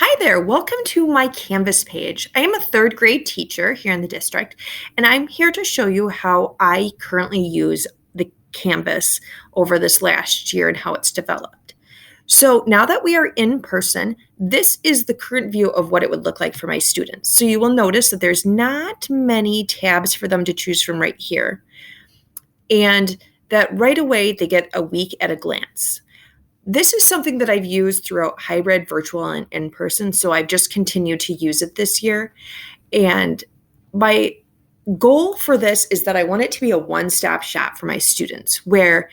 Hi there, welcome to my Canvas page. I am a third grade teacher here in the district, and I'm here to show you how I currently use the Canvas over this last year and how it's developed. So now that we are in person, this is the current view of what it would look like for my students. So you will notice that there's not many tabs for them to choose from right here, and that right away they get a week at a glance. This is something that I've used throughout hybrid, virtual, and in person. So I've just continued to use it this year. And my goal for this is that I want it to be a one-stop shop for my students, where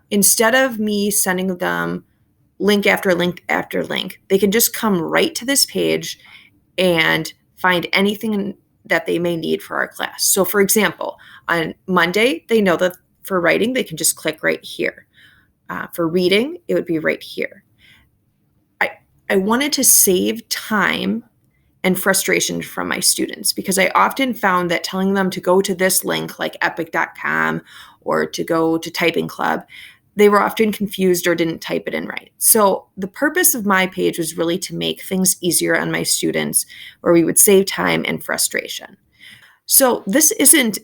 instead of me sending them link after link after link, they can just come right to this page and find anything that they may need for our class. So, for example, on Monday, they know that for writing, they can just click right here. For reading, it would be right here. I wanted to save time and frustration from my students because I often found that telling them to go to this link like epic.com or to go to Typing Club, they were often confused or didn't type it in right. So the purpose of my page was really to make things easier on my students where we would save time and frustration. So this isn't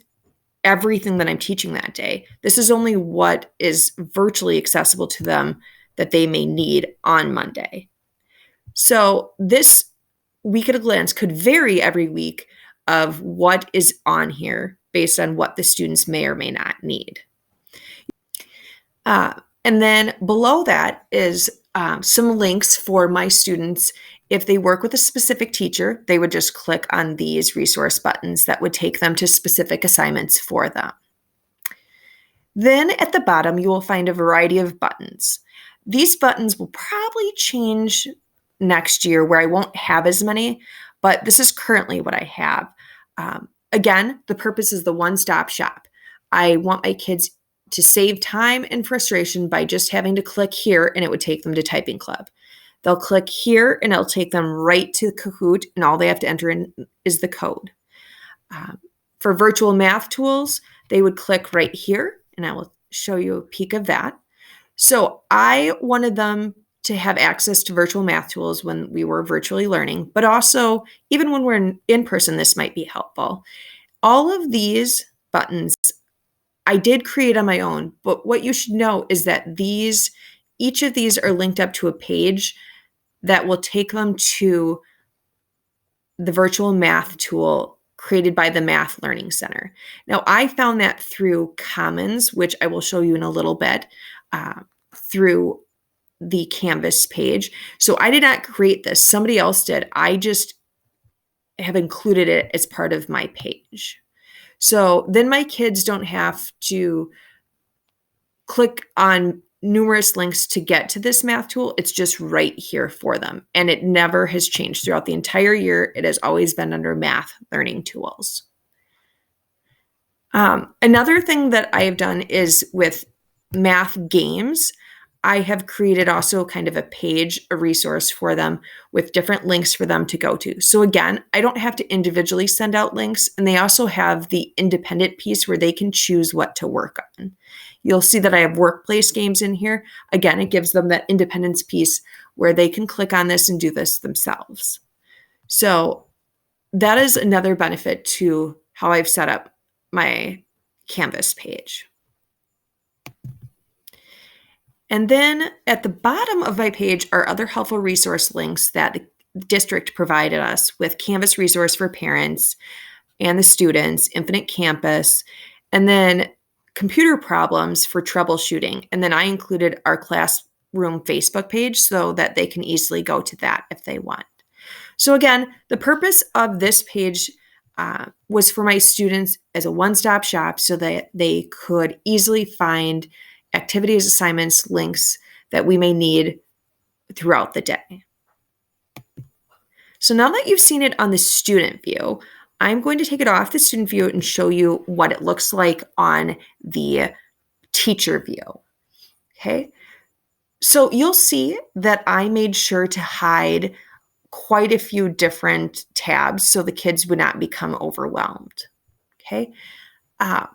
everything that I'm teaching that day. This is only what is virtually accessible to them that they may need on Monday. So this week at a glance could vary every week of what is on here based on what the students may or may not need. And then below that is some links for my students. If they work with a specific teacher, they would just click on these resource buttons that would take them to specific assignments for them. Then at the bottom, you will find a variety of buttons. These buttons will probably change next year where I won't have as many, but this is currently what I have. Again, the purpose is the one-stop shop. I want my kids to save time and frustration by just having to click here and it would take them to Typing Club. They'll click here and it'll take them right to Kahoot and all they have to enter in is the code. For virtual math tools, they would click right here and I will show you a peek of that. So I wanted them to have access to virtual math tools when we were virtually learning, but also even when we're in person, this might be helpful. All of these buttons I did create on my own, but what you should know is that each of these are linked up to a page that will take them to the virtual math tool created by the Math Learning Center. Now, I found that through Commons, which I will show you in a little bit, through the Canvas page. So I did not create this. Somebody else did. I just have included it as part of my page. So then my kids don't have to click on numerous links to get to this math tool. It's just right here for them. And it never has changed throughout the entire year. It has always been under Math Learning Tools. Another thing that I have done is with math games. I have created also kind of a page, a resource for them with different links for them to go to. So again, I don't have to individually send out links, and they also have the independent piece where they can choose what to work on. You'll see that I have workplace games in here. Again, it gives them that independence piece where they can click on this and do this themselves. So that is another benefit to how I've set up my Canvas page. And then at the bottom of my page are other helpful resource links that the district provided us with Canvas resource for parents and the students, Infinite Campus, and then computer problems for troubleshooting. And then I included our classroom Facebook page so that they can easily go to that if they want. So again, the purpose of this page was for my students as a one-stop shop so that they could easily find activities, assignments, links that we may need throughout the day. So now that you've seen it on the student view, I'm going to take it off the student view and show you what it looks like on the teacher view. Okay, so you'll see that I made sure to hide quite a few different tabs so the kids would not become overwhelmed. Okay, and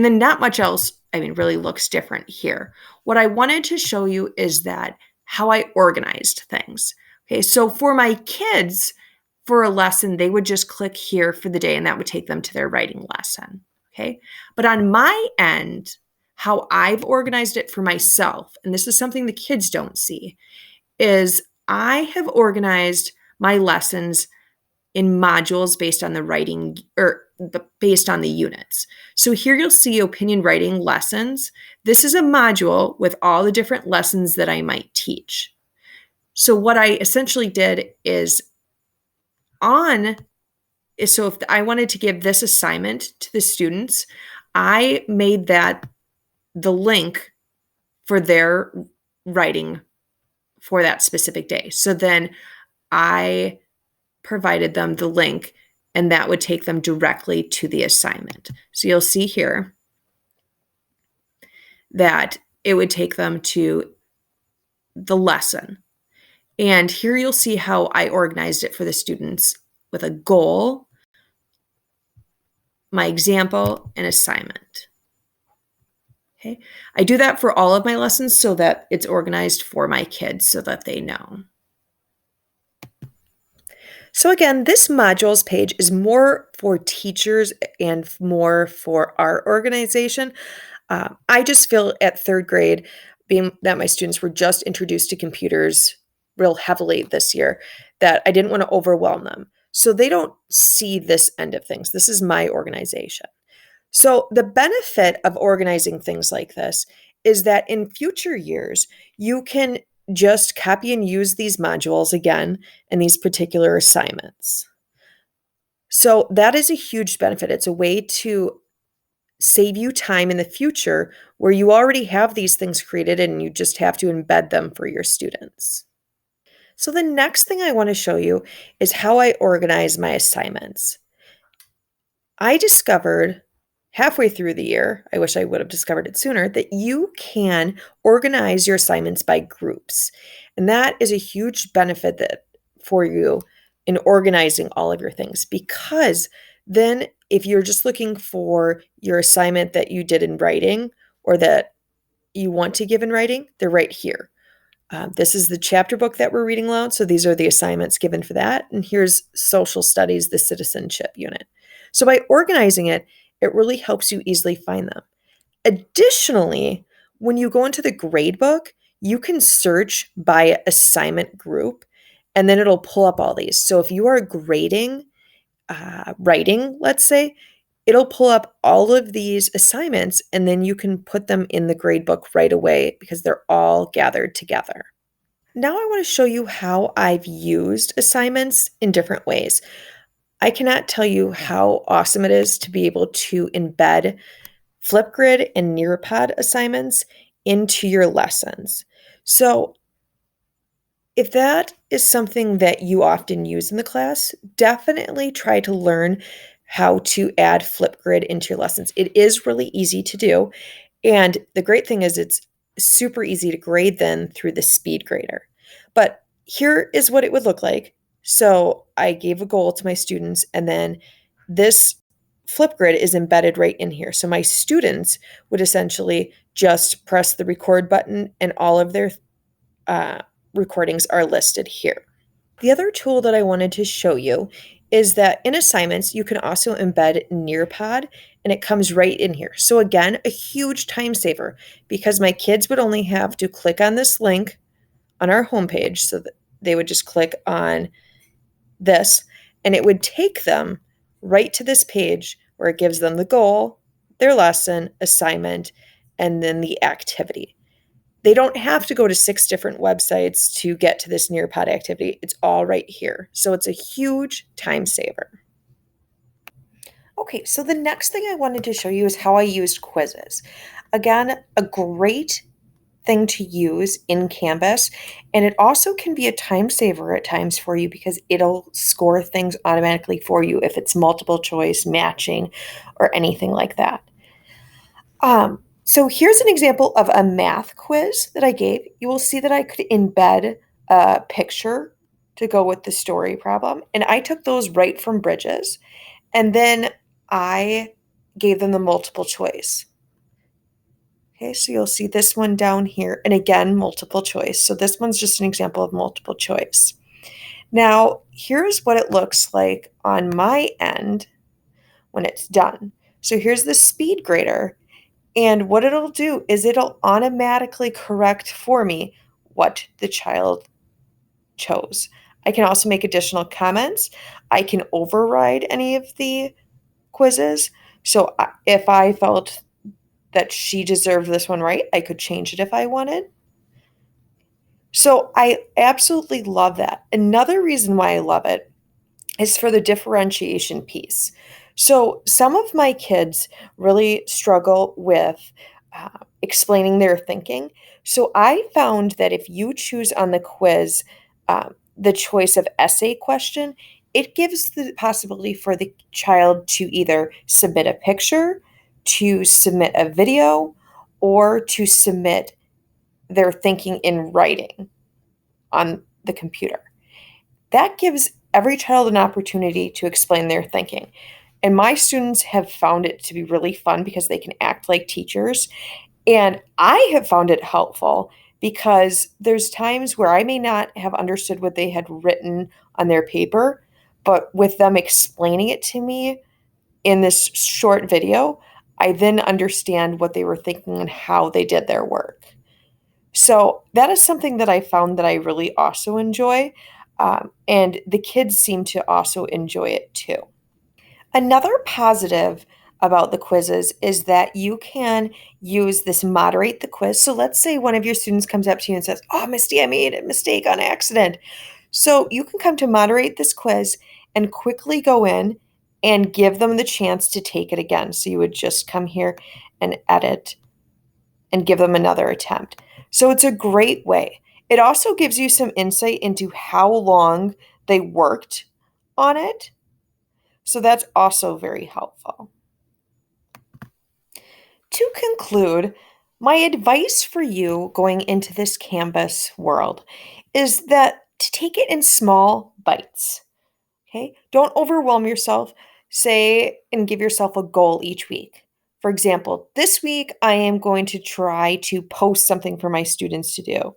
then not much else really looks different here. What I wanted to show you is that how I organized things. Okay, so for my kids, for a lesson, they would just click here for the day and that would take them to their writing lesson. Okay, but on my end, how I've organized it for myself, and this is something the kids don't see, is I have organized my lessons in modules based on the writing based on the units. So here you'll see opinion writing lessons. This is a module with all the different lessons that I might teach. So what I essentially did is if I wanted to give this assignment to the students, I made that the link for their writing for that specific day. So then I provided them the link and that would take them directly to the assignment. So you'll see here that it would take them to the lesson. And here you'll see how I organized it for the students with a goal, my example, and assignment. Okay. I do that for all of my lessons so that it's organized for my kids so that they know. So again, this modules page is more for teachers and more for our organization. I just feel at third grade, being that my students were just introduced to computers real heavily this year, that I didn't want to overwhelm them. So they don't see this end of things. This is my organization. So the benefit of organizing things like this is that in future years, you can just copy and use these modules again in these particular assignments. So that is a huge benefit. It's a way to save you time in the future where you already have these things created and you just have to embed them for your students. So the next thing I want to show you is how I organize my assignments. I discovered halfway through the year, I wish I would have discovered it sooner, that you can organize your assignments by groups. And that is a huge benefit for you in organizing all of your things, because then if you're just looking for your assignment that you did in writing or that you want to give in writing, they're right here. This is the chapter book that we're reading aloud. So these are the assignments given for that. And here's social studies, the citizenship unit. So by organizing it, it really helps you easily find them. Additionally, when you go into the grade book, you can search by assignment group and then it'll pull up all these. So if you are grading writing, let's say, it'll pull up all of these assignments and then you can put them in the grade book right away because they're all gathered together. Now I want to show you how I've used assignments in different ways. I cannot tell you how awesome it is to be able to embed Flipgrid and Nearpod assignments into your lessons. So if that is something that you often use in the class, definitely try to learn how to add Flipgrid into your lessons. It is really easy to do. And the great thing is it's super easy to grade then through the speed grader. But here is what it would look like. So I gave a goal to my students, and then this Flipgrid is embedded right in here. So my students would essentially just press the record button and all of their recordings are listed here. The other tool that I wanted to show you is that in assignments, you can also embed Nearpod and it comes right in here. So again, a huge time saver because my kids would only have to click on this link on our homepage. So that they would just click on this and it would take them right to this page where it gives them the goal, their lesson, assignment, and then the activity. They don't have to go to 6 different websites to get to this Nearpod activity. It's all right here. So it's a huge time saver. Okay, so the next thing I wanted to show you is how I used quizzes. Again, a great thing to use in Canvas, and it also can be a time saver at times for you because it'll score things automatically for you if it's multiple choice, matching, or anything like that. So here's an example of a math quiz that I gave. You will see that I could embed a picture to go with the story problem. And I took those right from Bridges. And then I gave them the multiple choice. Okay, so you'll see this one down here. And again, multiple choice. So this one's just an example of multiple choice. Now, here's what it looks like on my end when it's done. So here's the speed grader. And what it'll do is it'll automatically correct for me what the child chose. I can also make additional comments. I can override any of the quizzes. So if I felt that she deserved this one right, I could change it if I wanted. So I absolutely love that. Another reason why I love it is for the differentiation piece. So some of my kids really struggle with explaining their thinking. So I found that if you choose on the quiz the choice of essay question, it gives the possibility for the child to either submit a picture, to submit a video, or to submit their thinking in writing on the computer. That gives every child an opportunity to explain their thinking. And my students have found it to be really fun because they can act like teachers. And I have found it helpful because there's times where I may not have understood what they had written on their paper, but with them explaining it to me in this short video, I then understand what they were thinking and how they did their work. So that is something that I found that I really also enjoy. And the kids seem to also enjoy it too. Another positive about the quizzes is that you can use this moderate the quiz. So let's say one of your students comes up to you and says, "Oh, Misty, I made a mistake on accident." So you can come to moderate this quiz and quickly go in and give them the chance to take it again. So you would just come here and edit and give them another attempt. So it's a great way. It also gives you some insight into how long they worked on it. So that's also very helpful. To conclude, my advice for you going into this Canvas world is that to take it in small bites. Okay? Don't overwhelm yourself. Say and give yourself a goal each week. For example, this week I am going to try to post something for my students to do.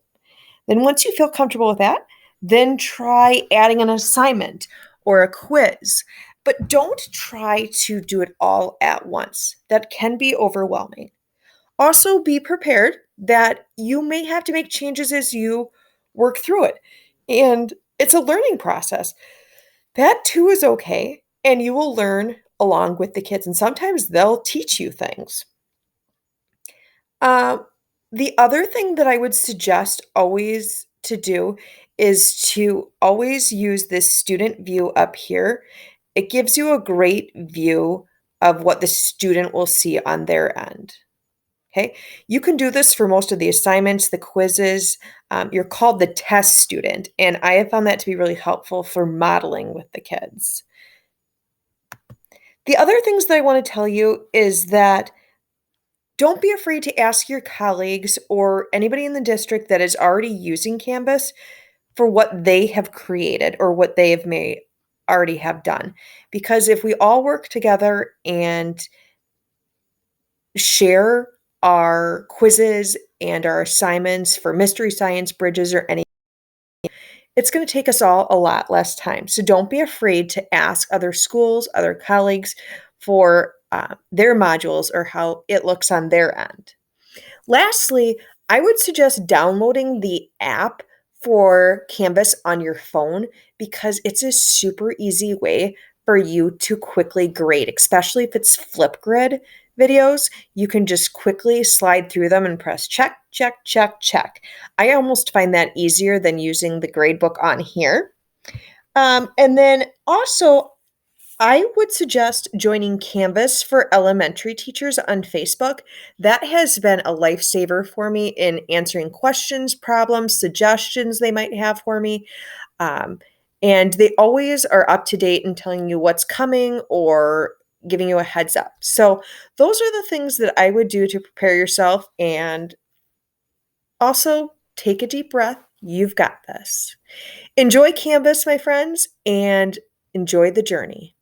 Then once you feel comfortable with that, then try adding an assignment or a quiz. But don't try to do it all at once. That can be overwhelming. Also, be prepared that you may have to make changes as you work through it. And it's a learning process. That too is okay. And you will learn along with the kids. And sometimes they'll teach you things. Uh, the other thing that I would suggest always to do is to always use this student view up here. It gives you a great view of what the student will see on their end. Okay, you can do this for most of the assignments, the quizzes. You're called the test student, and I have found that to be really helpful for modeling with the kids. The other things that I want to tell you is that don't be afraid to ask your colleagues or anybody in the district that is already using Canvas for what they have created or what they have may already have done. Because if we all work together and share our quizzes and our assignments for mystery science, bridges, or any, it's going to take us all a lot less time. So don't be afraid to ask other schools, other colleagues for their modules or how it looks on their end. Lastly, I would suggest downloading the app for Canvas on your phone because it's a super easy way for you to quickly grade, especially if it's Flipgrid videos. You can just quickly slide through them and press check, check, check, check. I almost find that easier than using the gradebook on here. And then also, I would suggest joining Canvas for elementary teachers on Facebook. That has been a lifesaver for me in answering questions, problems, suggestions they might have for me. And they always are up to date and telling you what's coming or giving you a heads up. So, those are the things that I would do to prepare yourself. And also, take a deep breath. You've got this. Enjoy Canvas, my friends, and enjoy the journey.